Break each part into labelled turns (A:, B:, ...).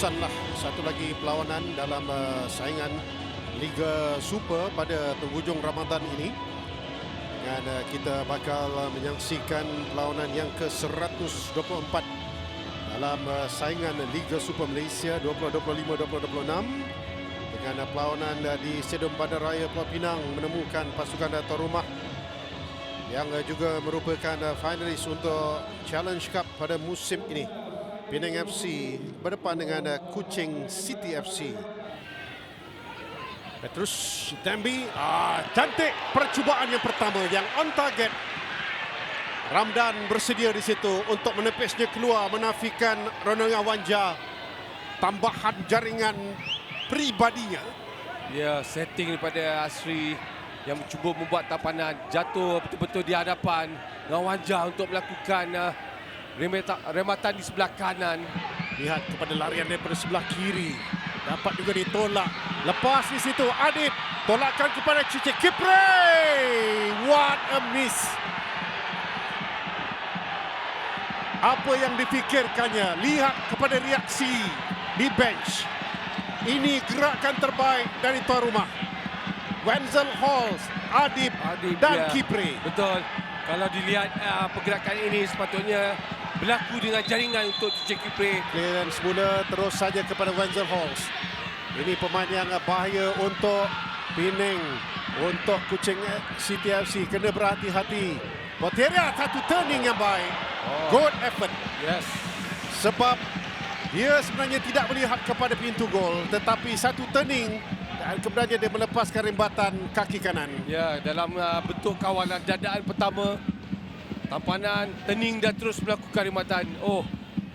A: terusanlah satu lagi perlawanan dalam saingan Liga Super pada penghujung Ramadan ini. Dan kita bakal menyaksikan perlawanan yang ke-124 dalam saingan Liga Super Malaysia 2025-2026 dengan perlawanan di Stadium Bandaraya Pulau Pinang menemukan pasukan tuan rumah yang juga merupakan finalis untuk Challenge Cup pada musim ini. Penang FC berdepan dengan Kuching City FC. Petrus Dembi, cantik percubaan yang pertama yang on target. Ramdan bersedia di situ untuk menepisnya keluar, menafikan Ronaldo Wanja tambahan jaringan pribadinya.
B: Ya, setting daripada Asri yang mencuba membuat tampanan jatuh betul-betul di hadapan Ngawanja untuk melakukan rematan di sebelah kanan.
A: Lihat kepada larian daripada sebelah kiri. Dapat juga ditolak. Lepas di situ Adib. Tolakkan kepada Cici Kipre. What a miss. Apa yang difikirkannya. Lihat kepada reaksi di bench. Ini gerakan terbaik dari tuan rumah. Wenzel Halls, Adib dan Kipre.
B: Betul. Kalau dilihat pergerakan ini sepatutnya berlaku dengan jaringan untuk Cici Kipre.
A: Clearance mula terus saja kepada Wenzel Halls. Ini pemain yang bahaya untuk Penang, untuk Kuching City FC. Kena berhati-hati. Poteria satu turning yang baik. Good effort.
B: Yes.
A: Sebab dia sebenarnya tidak melihat kepada pintu gol, tetapi satu turning dan kemudian dia melepaskan rembatan kaki kanan.
B: Ya, dalam bentuk kawalan dadaan pertama, tampanan, turning dan terus melakukan rembatan. Oh,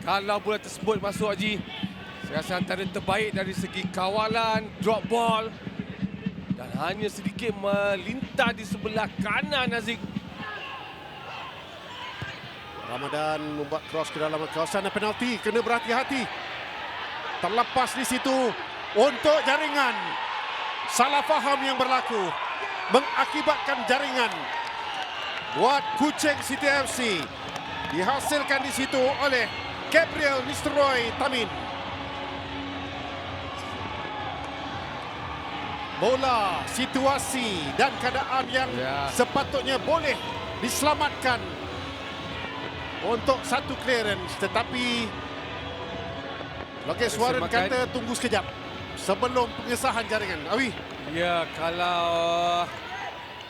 B: kalau bola tersebut masuk, Haji, saya rasa antara terbaik dari segi kawalan, drop ball dan hanya sedikit melintas di sebelah kanan Aziz.
A: Ramadan membuat cross ke dalam kawasan penalti. Kena berhati-hati. Terlepas di situ untuk jaringan. Salah faham yang berlaku mengakibatkan jaringan buat Kuching City FC. Dihasilkan di situ oleh Gabriel Nistroy Tamin. Bola, situasi dan keadaan yang sepatutnya boleh diselamatkan untuk satu clearance, tetapi Lokes Warren kata tunggu sekejap sebelum pengesahan jaringan. Awi.
B: Ya, kalau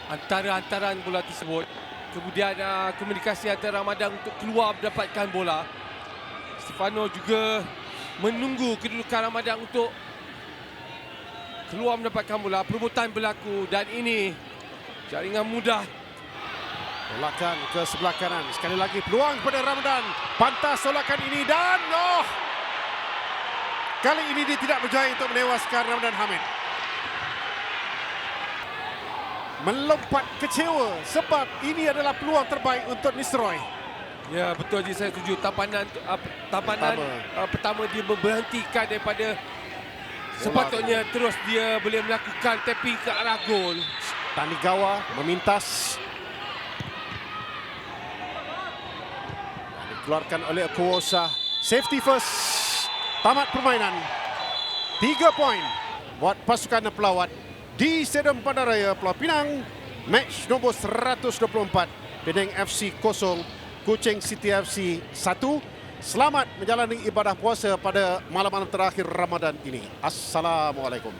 B: antara-antaran bola tersebut, kemudian komunikasi antara Ramadan untuk keluar mendapatkan bola. Stefano juga menunggu kedudukan Ramadan untuk keluar mendapatkan bola. Perebutan berlaku dan ini jaringan mudah.
A: Tolakan ke sebelah kanan. Sekali lagi peluang kepada Ramadan. Pantas tolakan ini dan kali ini dia tidak berjaya untuk menewaskan Ramadan Hamid. Melompat kecewa sebab ini adalah peluang terbaik untuk Nisroy.
B: Ya, betul je, saya setuju. Tampanan pertama dia berhentikan daripada sepatutnya terus dia boleh melakukan tapping ke arah gol.
A: Tanigawa memintas. Dikeluarkan oleh Kuosa. Safety first. Tamat permainan. 3 poin buat pasukan pelawat di Stadium Bandaraya Pulau Pinang. Match nombor 124. Penang FC 0, Kuching City FC 1. Selamat menjalani ibadah puasa pada malam-malam terakhir Ramadan ini. Assalamualaikum.